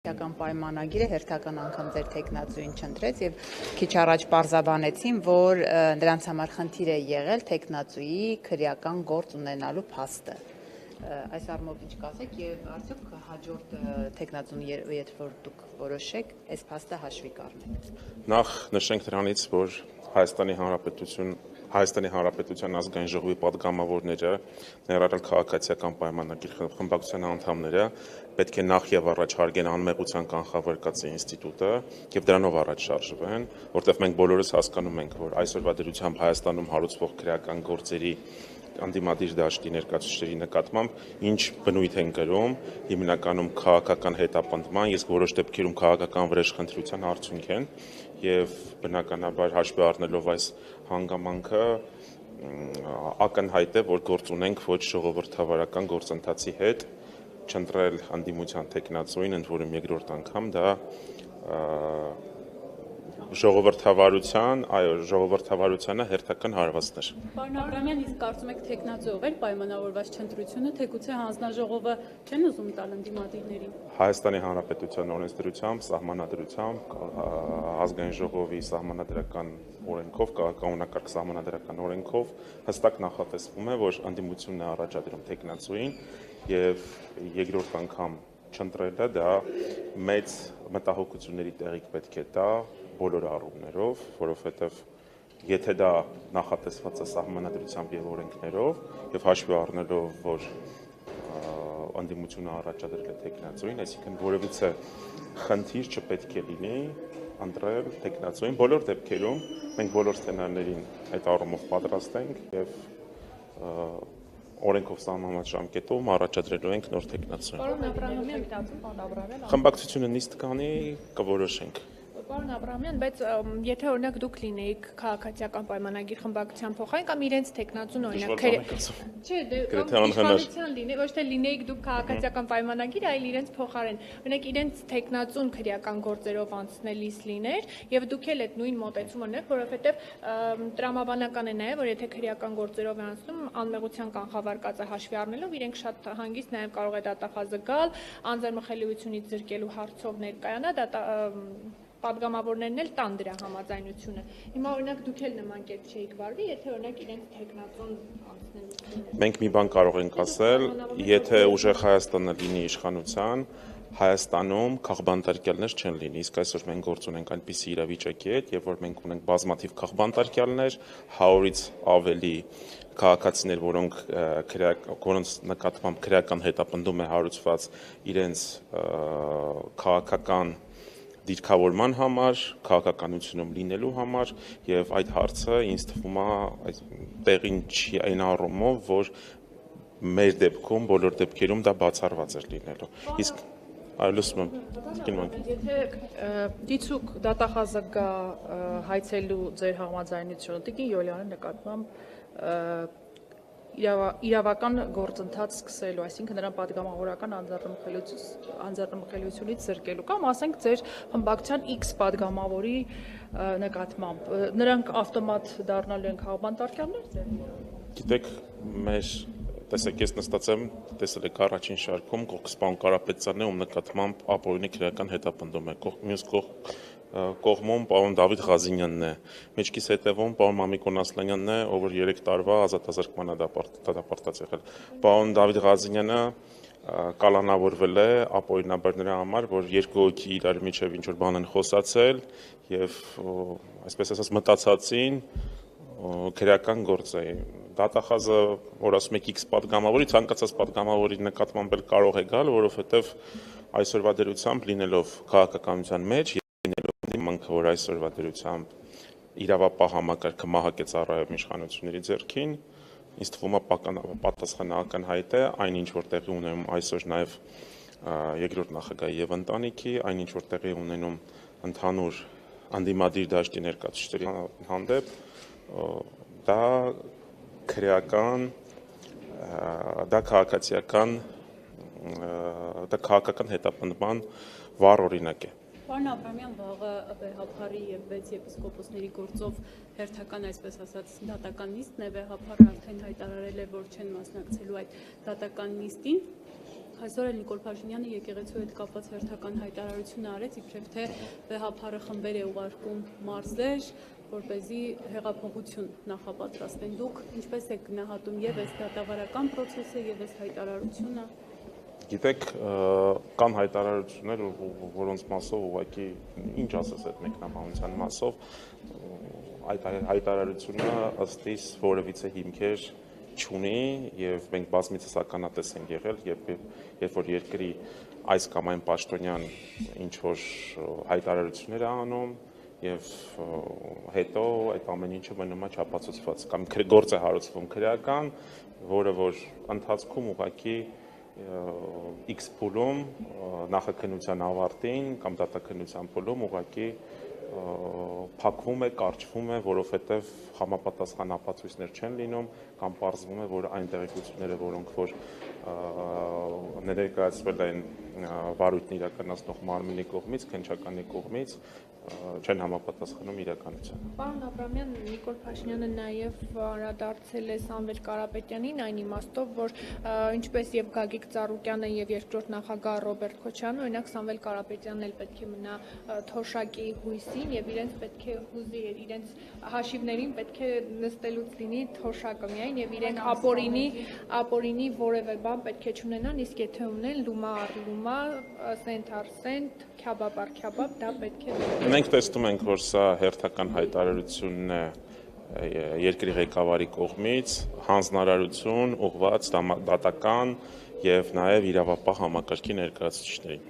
Քաղաքական պայմանագիրը հերթական անգամ ձեր թեկնածուին չընտրեց եւ քիչ առաջ պարզաբանեցին, որ նրանց համար խնդիր է եղել թեկնածուի քրեական գործ ունենալու փաստը։ Այս առումով ինչ կասեք եւ արդյոք հաջորդ թեկնածուն երբ որ դուք որոշեք, այս փաստը հաշվի կառնեք։ Նախ նշենք դրանից, որ Հայաստանի Հանրապետության ազգային ժողովի պատգամավորները, ներառյալ քաղաքացիական պայմանագիր խմբակցության անդամները պետք է նախ եւ առաջ հարգեն անմեղության կանխավարկածի ինստիտուտը եւ դրանով առաջ շարժվեն, որտեղ մենք բոլորս հասկանում ենք, որ այսօրվա դրությամբ Հայաստանում հարուցվող քրեական գործերի անդիմադիր դաշտի ներկայացուցիչների նկատմամբ ինչ բնույթ են կրում, հիմնականում քաղաքական հետապնդման, իսկ որոշ դեպքերում քաղաքական վրեժխնդրության արդյունք են եւ բնականաբար հաշվի առնելով այս հանգամանքը ակնհայտ է, որ գործ ունենք ոչ ժողովրդավարական գործընթացի հետ, չընտրել անդիմության թեկնածուին, ընդ որում երկրորդ անգամ դա ժողովրդավարությանը հերթական հարվածներ։ Պարոն Աբրամյան, իսկ կարծում եք թեկնածուով էր պայմանավորված չընտրությունը, թեկուցե հանձնաժողովը չեն ուզում տալ ընդդիմադիրներին։ Հայաստանի Հանրապետության օրենսդրությամբ, սահմանադրությամբ, ազգային ժողովի սահմանադրական օրենքով, կանոնակարգ սահմանադրական օրենքով հստակ նախատեսվում է, որ անդիմությունն է առաջադրում թեկնածուին եւ երկրորդ անգամ չընտրելը դա մեծ մտահոգությունների տեղիք պետք է տա բոլոր առումներով, որովհետև եթե դա նախատեսված է սահմանադրությամբ եւ օրենքներով եւ հաշվի առնելով, որ անդիմությունը առաջադրել է թեկնածուին, այսինքն որևիցե խնդիր չպետք է լինի ընտրել թեկնածուին, բոլոր դեպքերում մենք բոլոր սցենարներին այդ առումով պատրաստ ենք եւ օրենքով սահմանված ժամկետում առաջադրելու ենք նոր թեկնածու։ Պարոն Աբրամյան, խմբակցությունը նիստ կանի, կորոշենք։ Պարոն Աբրամյան, բայց եթե օրինակ դուք լինեիք քաղաքացիական պայմանագիր խմբակցության փոխարեն կամ իրենց թեկնածուն օրինակ իշխանության լինի, ոչ թե լինեիք դուք քաղաքացիական պայմանագիր, այլ իրենց փոխարեն, օրինակ իրենց թեկնածուն քրեական գործերով անցնելիս լիներ եւ դուք էլ այդ նույն մոտեցումը ունեք, որովհետեւ տրամաբանական է նաեւ, որ եթե քրեական գործերով է անցնում, անմեղության կանխավարկածը հաշվի առնելով իրենք շատ հանգիստ նաեւ կարող է դատախազը գալ, անձեռնմխելիությունից զրկելու հարցով ներկայանա, պատգամավորներն էլ տան դրա համաձայնությունը։ Հիմա օրինակ դուք էլ նման կերպ չէիք վարվի, եթե օրինակ իրենց թեկնածուն անցնելիս։ Մենք մի բան կարող ենք ասել, եթե ուժեղ Հայաստանը լինի իշխանության, Հայաստանում քաղբանտարկյալներ չեն լինի, իսկ այսօր մենք գործ ունենք այնպիսի իրավիճակի հետ, եւ որ մենք ունենք բազմաթիվ քաղբանտարկյալներ, 100-ից ավելի քաղաքացիներ, որոնց նկատմամբ քրեական հետապնդում է հարուցված իրենց քաղաքական դիրքավորման համար, քաղաքականությունում լինելու համար եւ այդ հարցը ինձ թվում է տեղին չի այն առումով, որ մեր դեպքում բոլոր դեպքերում դա բացառված էր լինելու։ Իսկ լսում եմ։ Եթե դիցուկ դատախազը գա հայցելու ձեր համաձայնությունը Տիկին Յոլյանի նկատմամբ իրավական գործընթաց սկսելու, այսինքն նրան պատգամավորական անձեռնմխելիությունից զրկելու կամ ասենք ձեր խմբակցության X պատգամավորի նկատմամբ նրանք ավտոմատ դառնալու են քաղբանտարկյալներ։ Գիտեք, տեսեք, ես նստած եմ, տեսել եք առաջին շարքում Պարոն Կարապետյանն է, ում նկատմամբ ապօրինի քրեական հետապնդում է, մյուս կողմում պարոն Դավիթ Ղազինյանն է, մեջքիս հետևում պարոն Մամիկոն Ասլանյանն է, ով 3 տարվա ազատազրկման դատապարտած եղել։ Պարոն Դավիթ Ղազինյանը կալանավորվել է ապօրինաբար նրա համար, որ երկու հոգի իրար միջև ինչ որ բան են խոսացել եւ այսպես ասած մտածածին քրեական գործ է։ Դատախազը, որ ասում եք X պատգամավորի, ցանկացած պատգամավորի նկատմամբ էլ կարող է գալ, որովհետեւ այսօրվա դրությամբ լինելով քաղաքականության մեջ դիմանքը, որ այսօրվա դրությամբ իրավապահ համակարգը մահակ է ծառայում իշխանությունների ձեռքին, ինձ թվում է պատասխանական հայտ է այն ինչ որ տեղի ունենում այսօր նաև երկրորդ նախագահի եւ ընտանիքի, այն ինչ որ տեղի ունենում ընդհանուր անդիմադիր դաշտի ներկայացուցիչների հանդեպ, դա քրեական, դա քաղաքական հետապնդման վառ օրինակ է։ Պարոն Աբրամյան, վաղը վեհափառի եւ 6 եպիսկոպոսների գործով հերթական, այսպես ասած, դատական նիստն է, վեհափառը արդեն հայտարարել է, որ չեն մասնակցելու այդ դատական նիստին։ Այսօր էլ Նիկոլ Փաշինյանը եկեղեցու հետ կապված հերթական հայտարարություն արեց, իբրև թե վեհափարը խմբեր է ուղարկում մարզեր, որպեսզի հեղափոխություն նախապատրաստեն։ Դուք ինչպես եք գնահատում եւ այս դատավարական process-ը եւ այս հայտարարությունը։ Գիտեք, կան հայտարարություններ, որոնց մասով ուղղակի ինչ ասես այդ մեկնաբանության մասով, այդ հայտարարությունը ըստ իս որևիցե հիմքեր չունի եւ մենք բազմիցս ականատես ենք եղել, երբ որ երկրի այս կամ այն պաշտոնյան ինչ որ հայտարարություններ է անում եւ հետո այդ ամեն ինչը մնում է չափածուցված կամ գործ է հարուցվում քրեական, որը որ ընթացքում ուղղակի X փուլում նախաքննության ավարտին կամ դատաքննության փուլում ուղղակի փակվում է, կարճվում է, որովհետև համապատասխան ապացույցներ չեն լինում կամ պարզվում է, որ այն տեղեկությունները, որոնք որ ներկայացվել են վարույթն իրականացնող մարմնի կողմից, քննչականի կողմից, չեն համապատասխանում իրականությանը։ Պարոն Աբրամյան, Նիկոլ Փաշինյանը նաև անդրադարձել է Սամվել Կարապետյանին այն իմաստով, որ ինչպես եւ Գագիկ Ծառուկյանը եւ երկրորդ նախագահ Ռոբերտ Քոչարյանը, օրինակ Սամվել Կարապետյանն էլ պետք է մնա թոշակի հույսին եւ իրենց պետք է հուզի իրենց հաշիվներին պետք է նստելուց լինի թոշակը միայն եւ իրենք ապորինի որևէ բան պետք է չունենան, իսկ եթե ունեն լումա առ լումա, սենթ առ սենթ, քյաբաբ առ քյաբաբ, դա պետք է Մենք տեսնում ենք, որ սա հերթական հայտարարությունն է երկրի ղեկավարի կողմից, հանձնարարություն ուղղված դատական եւ նաեւ իրավապահ համակարգի ներկայացուցիչներին։